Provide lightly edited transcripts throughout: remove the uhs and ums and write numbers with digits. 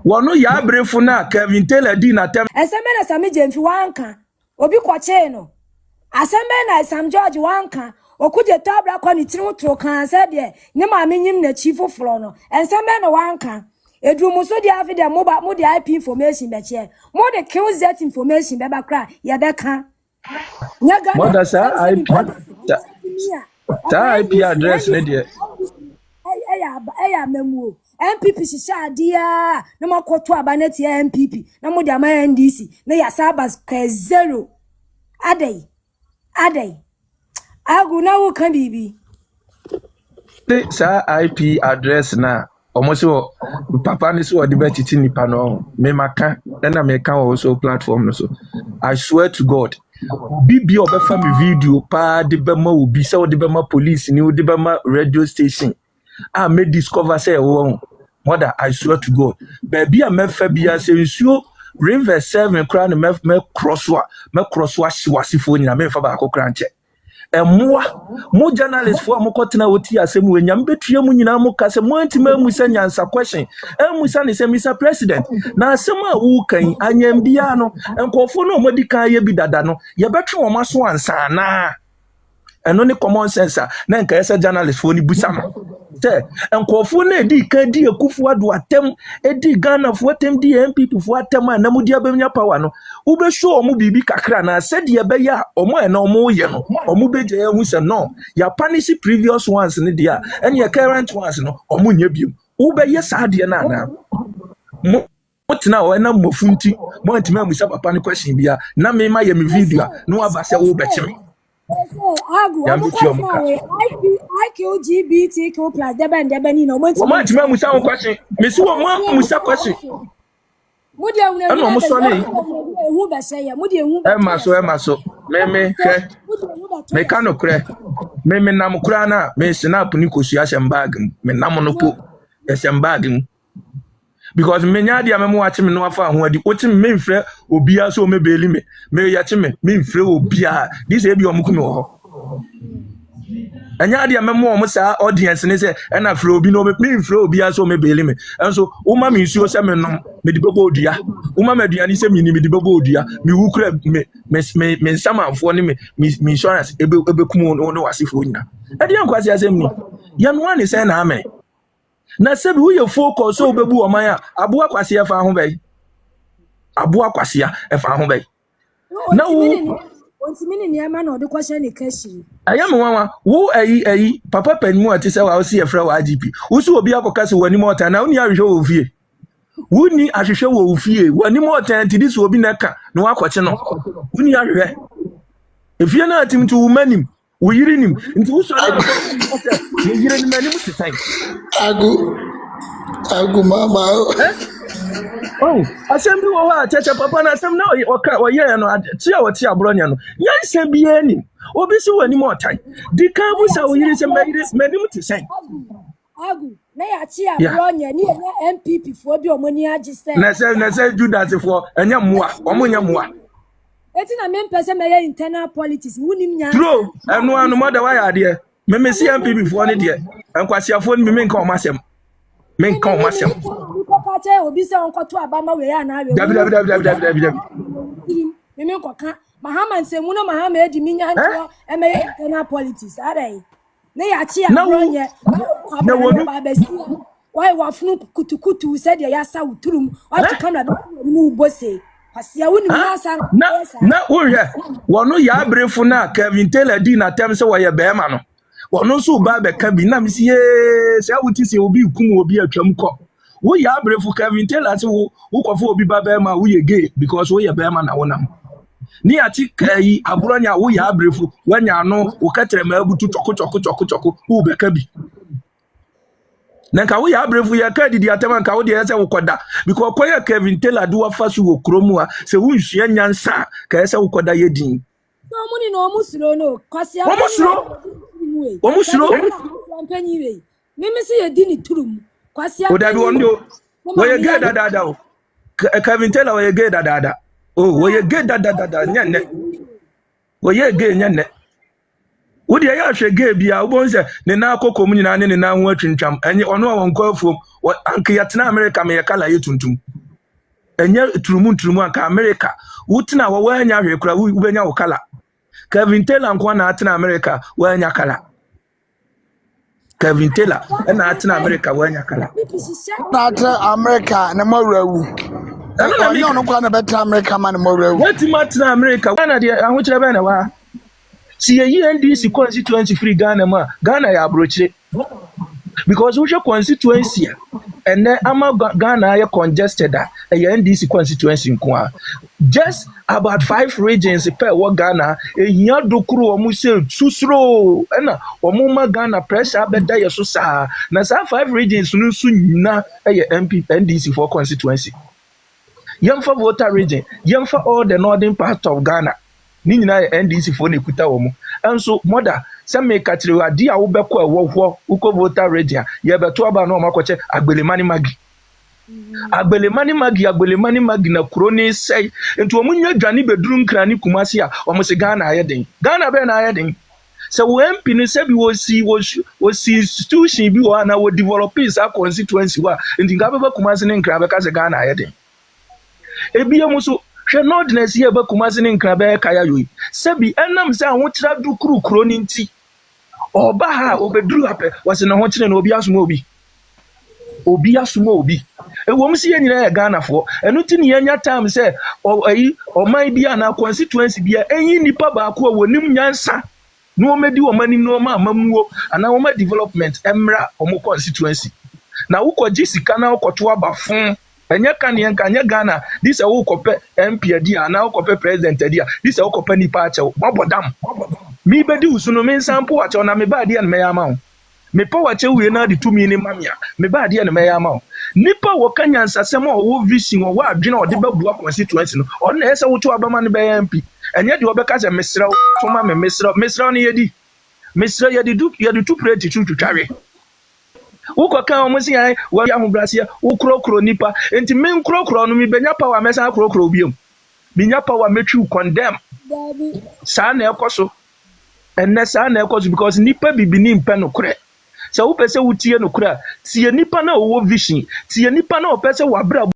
Wano Yaa Brɛfo na Kevin Taylor di na tem. Aseme na Sami Jemfi wanka. Obi kwache no. Aseme na Sam George wanka. Okuje tabla kwa ni tiri tro kan se de. Ne ma menyim na chief flo no. Aseme na wanka. Edru muso di afi de mo di IP information be che. Mo de QZ information be ba kra ye be kan. Nyaga. Mother sir IP. Ta IP address ne de. Eya memu NPP shisha dia na makoto abaneti ya NPP na mo dia ma NDC na ya sabas ka 0 adai agu na wo kan bibi sa IP address na omoso papa ni so odi betiti nipa no me maka na me kan wo so platform no so I swear to God bibi obefa me video pa de bema obi se odi bema police ni odi bema radio station I may discover say mother I swear to God baby a me fa bia say nsuo river 7 kra na me crosswa shiwasifo nyina me fa ba akokra nche mo journalist for mo kotena woti asem wenyam betua mu nyina mo kase mo antima musa nyansa question musa ne say Mr President na asem a wo kan anyam bia no enkofo no mo di kan ye bi dada no ye betwe wo maso ansa na eno ne common sense na nka ese journalist for ni busa no te enkofo na di kan di ekufu ado atem edi Ghana fo atem di NPP fo atem na mo di abemnya power no wo be show omo bibi kakra na se de be ya omo e na omo ye no omo be je hu se no ya punish previous ones ne dia and your current ones no omo nya biom wo be ye sa de na na mo tina o na mofunti mo antima musa papa ne question bia na me ma ye me video no aba se wo be chime agu LGBTQ+ debe ni no mo antima musa wo question me si wo mo musa question mudi ehuna no mo so le ehu be se ye mudi ehu e maso me kano kre me nam kura na me snap ni kosu ahyem bag me nam no po ahyem bag mu because me nya dia me mo wache me no afa ho adi ochi me mfre obia so me beli me yache me mfre obia this e bi omukumi wo ho anya dia me mo sa audience ne se na fre obi no me mfre obia so me beli me enso uma me nsuo se me nom me di bebo odua uma me aduani se me ni me di bebo odua me wukura me nsamanfo ne me insurance ebe kumu no wasifo nyina e dia nkwase asem ni ya no ane se na amen na sebi wo ye focus so bebu o man a aboa kwase e fa ho bai aboa kwase e fa ho bai na wo ontimi ni ema na odi kwase ni kashi ayam wanwa wo ayi papa panimu ati se wa o si e fra wa IGP wo so obi akokase wani mota na woni ahwehwe wo fie woni ahwehwe wo fie wani mota nti dis obi na ka na wakoche no woni ahwehwe efie na atim to womanim wo yirinim nti wo so na ni yirinim na ni mu titan agu mama asem bi wo wa cheche papa na asem na o ye no ti a wo ti abronya no nyanse bi ani obi si wani mo tan di kan bu sa wo yiri se mani mu titan agu na ya ti abronya ni na NPP fo bi omoni agise na se Judas fo enya moa omonya moa eti na me mpese me ye internal politics wunim nya true eno anu mother wa ya de me si NPP fo ne de enkwasiafo ni me nka o masem me nka o masem ko ka obi se onko to abama we ya na we dabi me nko ka mahama nsemu no mahama edi minya nto e me internal politics arai na ya chi abronye na wonu babasi why wafunu kutukutu se de ya sa uturum wa tukana mu bose asia woni nasa na wohwe wono Yaa Brɛfo na Kevin Taylor di na tem se wo ye bema no wono so ba be ka bi na me sie se awuti se obi kum obi atwam ko wo Yaa Brɛfo Kevin Taylor se wo kofo obi ba bema wo ye gay because wo ye bema na wonam ni ati kai abronya wo Yaa Brɛfo wanya no wo katere ma abutu choko wo be ka bi nanka wo Yaa Brɛfo ya ka didi atama nka wo de yese wo koda because koya Kevin Taylor do afasu wo kromu a se wo nhua nyansa ka yese wo koda yedin no muni no musuro no kwase wo musuro ampanyiwe mimi se yedini turum kwase o dabi wondo wo ye ge dada o Kevin Taylor wo ye ge dada wo ye ge dada nyanne wo ye ge nyanne Would you actually give you a bonze, the now community and the now watching cham, and you know on call for what Uncle Yatina America may a color yituntum. And yet Trumunka America, Wutina, when you cry, when you color. Kevin Taylor and Kwana Latin America, when you color. Kevin Taylor and Latin America, when you color. Latin America, and more. I don't know about America, man, more. What Latin America? One idea, I want to have see a NDC constituency free Ghana, Ghana, ya broach it. Because we show constituency, and then Ghana are congested a NDC constituency in Kwa. Just about 5 regions per what Ghana, a Yadukru or Musel, Susro, and Omuma Ghana pressure, but there so sa. Nasa 5 regions, Nusuna, a NPP NDC for constituency. Young for voter region, young for all the northern part of Ghana. Nina NDC for Nikuta Omo. And so, mother, some make a trio, a dear Ubeko, Uko voter region, Yabatuaba no Makoche, Abelemani Magi. Abelemani Magi, na crony say, and to a munya Johnny bedroom cranny Kumasia, almost a Ghana heading. Ghana Ben heading. So when Pinisebi was see institution be one our developers our constituency were in the Gababa Kumasin and Krabaka as a Ghana heading. Ebiamuso. She not na see eba Kumasi ne nkrabe kaya yoyi sebi enam se ahotira du kru kroni nti oba ha obedru ape wase na ho kire na obi asuma obi ewom si yenyina ya Ghana fo enu ti ne yanya time se oman bia na constituency bia enyi nipa ba ko wonim nyansa no medi omanim no ma amamuo ana wo ma development emra omo constituency na ukoji sika na ukoto abafon Enya kanya Ghana, this a wokope MP dia, na wokope president dia, this a wokope nipa ache, wabodam. Mi bedi usuno men sampo ache, na me ba dia na meyama. Me pa wache uye na di 2 million mamia, me ba dia na meyama. Nipa wakanya nsasema wo vision wo adwena ode babua constituency no. Ona esa wotu abama ne be MP. Enya di obeka se mesra, toma me mesra ne yedi. Mesra yedi tu preti tu tware. Uko kan omusi ai wa ahobrasia ukrokro nipa enti men krokro no mi benya power mesa krokro biom binya power metwi condemn sa na ekoso enne sa na ekoso because nipa bibini mpe no kure sa wo pese wutie no kure tie nipa na wo vision tie nipa na wo pese wabra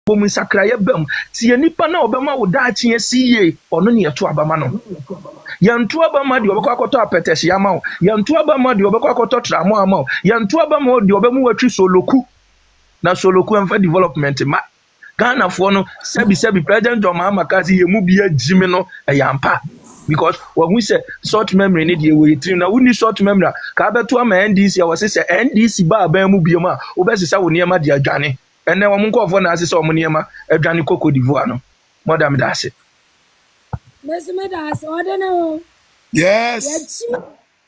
bomu sakraye bam tie nipa na obema wo da achie siye ono ne yeto abama no yantu abama di obekwa akoto apetesi yama yantu abama di obekwa akoto tramo ama yantu abama di obemu watwi soloku na soloku emfa development ma Ghana fo no sebi president John Mahama kasi yemu bia Gyimie no yampa because when we say short memory ni die we trim na woni short memory ka beto ama NDC a wose se NDC ba mu bia ma obesisa woni ema di adwane ene wo nkofo na asese omo niema adwane Cote d'Ivoire no modam dase Mesmedas, ordena. Yes.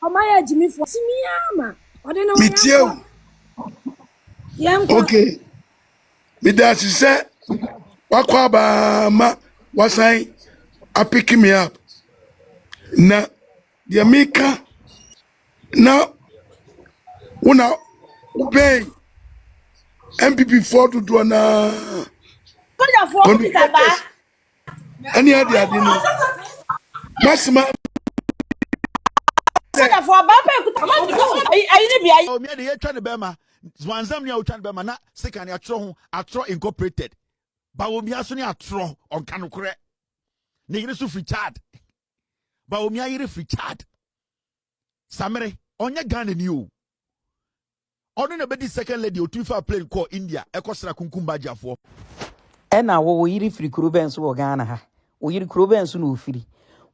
Omaya Gyimie for Simiama. Ordena. Mitio. Okay. Midas say wakwaba ma wasai a pick me up. Na the America now una pay NPP for to do na any idea didn't Maxima oh me dey try to bema zwanzam nia utwa bema na sika ne atro ho atro incorporated ba wo mi aso ne atro on kanokore ne yire so free child ba wo mi ayire free child samere onye Ghana ni o ono na bedi second lady otufa plane call India ekosra kunkumba jafo ena wo yiri free kuruben so wo Ghana ha wo yiri kuruben so no ofiri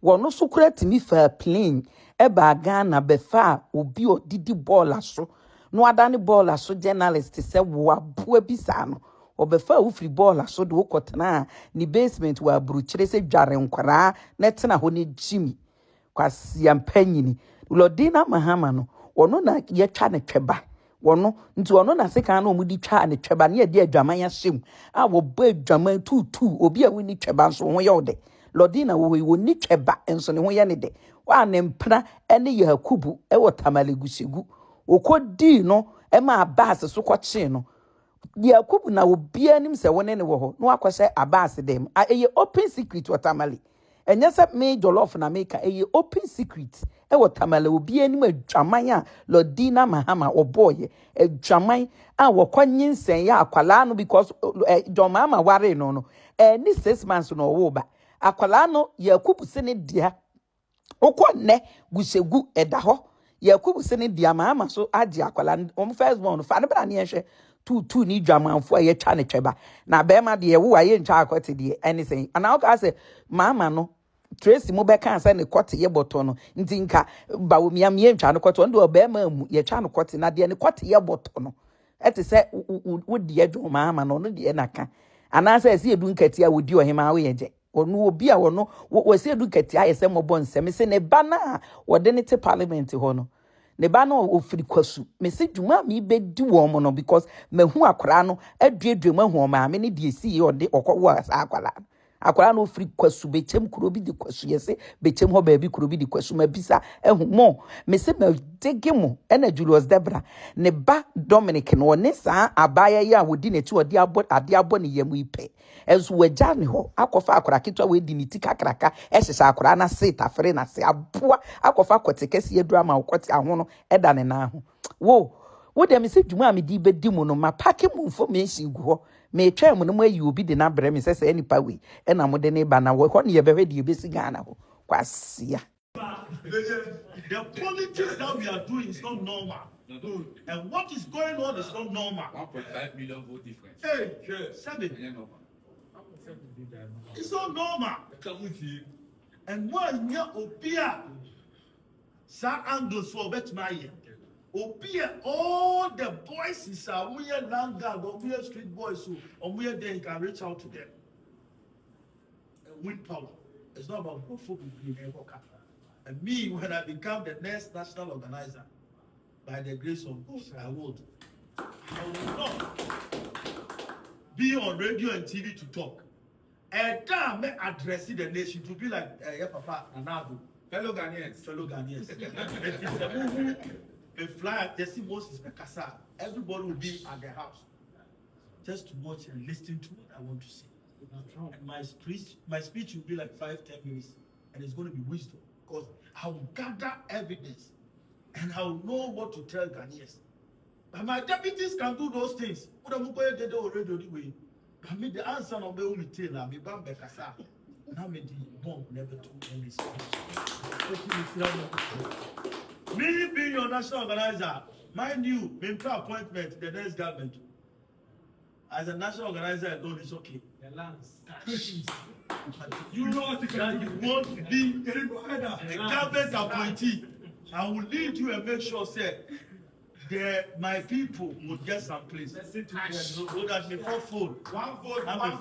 wono so kura timi fa plane e ba Ghana be fa obi odidi ball aso no adane ball aso journalist se wo aboa bisa no obefa wo free ball aso de wo kotena ni basement wa bruchire se dware nkwara na tena ho ne Gyimie kwasi ampanyini Lodina Mahama no wono na ye twa ne tweba wono nti wono na seka na omudi twa ne tweba ne de adwaman ahyem a wo ba adwaman tutu obi a woni tweba nso ho ye ode Lodina wo ni tweba enso ne ho ye ne de wa ne mpra ene Yakubu e wo Tamalegushegu okodi no e ma Abbas so kwache no Yakubu na obi anim se wone ne wo ho no akwose Abbas dem eye open secret wo Tamale And yes, me jollof na make a open secret. E wo tamale obi anim adwaman a Lodina Mahama or boy adwaman a wo kwanyin sen ya akwala no because John Mama ware no ni 6 months no wo ba akwala no Yakubu se ne dia okọ ne gushegu eda ho Yakubu se ne dia Mama so agi akwala first born fa ne bra ne ehwe tu ni dwamanfo a ye twa ne tweba na be ma de wo aye ntwa akote de anything and I say Mama no Tracy mo be kan say ne kote ye boto no nti nka ba wo miam ye ntwa no kote ndo obema mu ye twa no kote na de ne kote ye boto no ete say wo de adwo Mama no no de na ka ana say se edu nkati a wodi ohema wo ye je onu obi a wono wo se edu nkati a ye se mo bon nsem se ne ba na wo de ne te parliament ho no ne ba no ofiri kwasu me se dwuma mi be di wo mo no because mahu akora no aduadua mahu ma me ne de esi ye ode okwo akwala akwala no ofiri kwasu bechem kuro bi di kwasu ye se bechem ho ba bi kuro bi di kwasu ma bisa ehu mo me se ma dege mo na Julius Debra ne ba Dominic no ne sa abaya ya wodi ne ti ode abo ne yamu ipe enso wagya ne ho akofa akora kitwa we di ne ti kakraka ehyehyɛ akora na se tafere na se aboa akofa kote kese yedura ma kote ahono eda ne na ho wo dem se dwuma me di bedi mu no ma pake mu information gu ho me twa mu no mu ayi obi de na brɛ me sɛ nipa we na mo de ne ba na wo ho ne ye behwe de ebesi Ghana ho kwasia. The politics that we are doing is not normal. And what is going on is not normal. 1.5 million vote difference. Hey, Seven. It's not normal. And one year Opia Sa Angles for Betmaya. Opia, all the boys is our weird land guard, or weird street boys who or weird they can reach out to them. With power. It's not about who and me, when I become the next national organizer, by the grace of God, I will not be on radio and TV to talk. And time me addressing the nation to be like, yeah, Papa, Anadu, fellow Ghanaians. A fly, Jesse Moses, Bekasa, everybody will be at the house just to watch and listen to what I want to say. And my speech will be like 5-10 minutes, and it's going to be wisdom. Because I will gather evidence and I will know what to tell Ghanaians. But my deputies can do those things. But I'm going to do already anyway. But me the answer on the tell me Bambe Kasa. Now me the bomb never took any me being your national organizer, mind you, me appointment the next government. As a national organizer alone, it's okay. The lands. You know that you want to be a government appointee. I will lead you and make sure, say, my people will get some place. So that before food, I'm a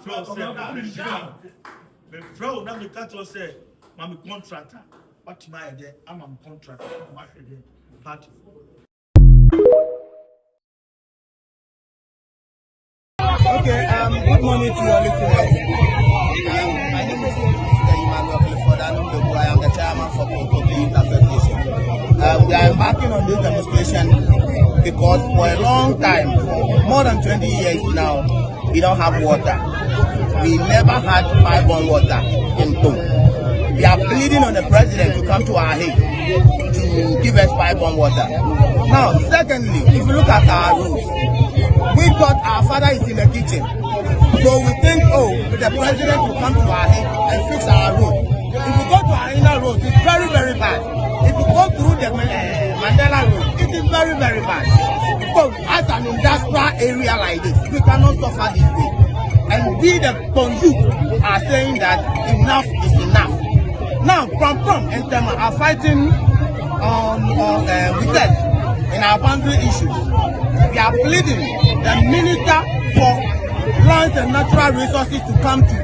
flow, now the cattle say, I'm a contractor. What my idea? I'm a contractor. Party. Okay, good morning to your listeners. My name is Mr. I am the chairman for the Youth Association. We are embarking on this demonstration because for a long time, more than 20 years now, we don't have water. We never had pipe-borne water in Tong. We are pleading on the president to come to our aid to give us pipe-borne water. Now, secondly, if you look at our roads, we thought our father is in the kitchen. So we think, the president will come to our aid and fix our road. If you go to our inner roads, it's very, very bad. If you go through the Mandela Road, it is very, very bad. Because as an industrial area like this, we cannot suffer this way. And we, the youth, are saying that enough is enough. Now, Prom and Tema are fighting with us in our boundary issues. We are pleading the Minister for Lands and Natural Resources to come to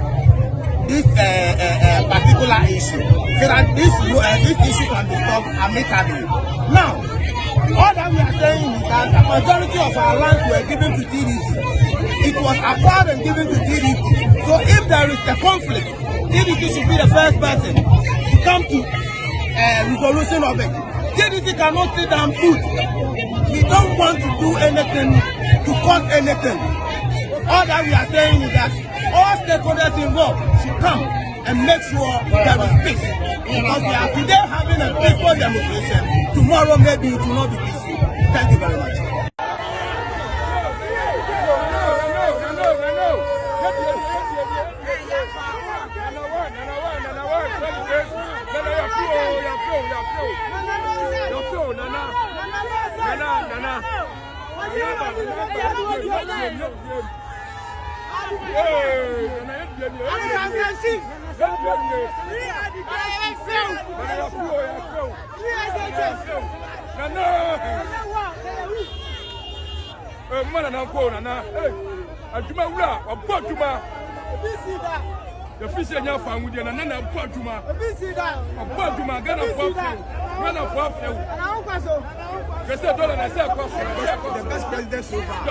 this particular issue so that this issue can be solved amicably. Now, all that we are saying is that the majority of our lands were given to TDC. It was acquired and given to TDC. So if there is a conflict, TDC should be the first person to come to resolution of it. TDC cannot sit down put. We don't want to do anything to cause anything. All that we are saying is that all stakeholders involved should come and make sure there is peace. Because we are today having a peaceful demonstration. Tomorrow maybe it will not be peaceful. Thank you very much. The fish and your family and another Portuma. Portuma, Ghana for the best president so far.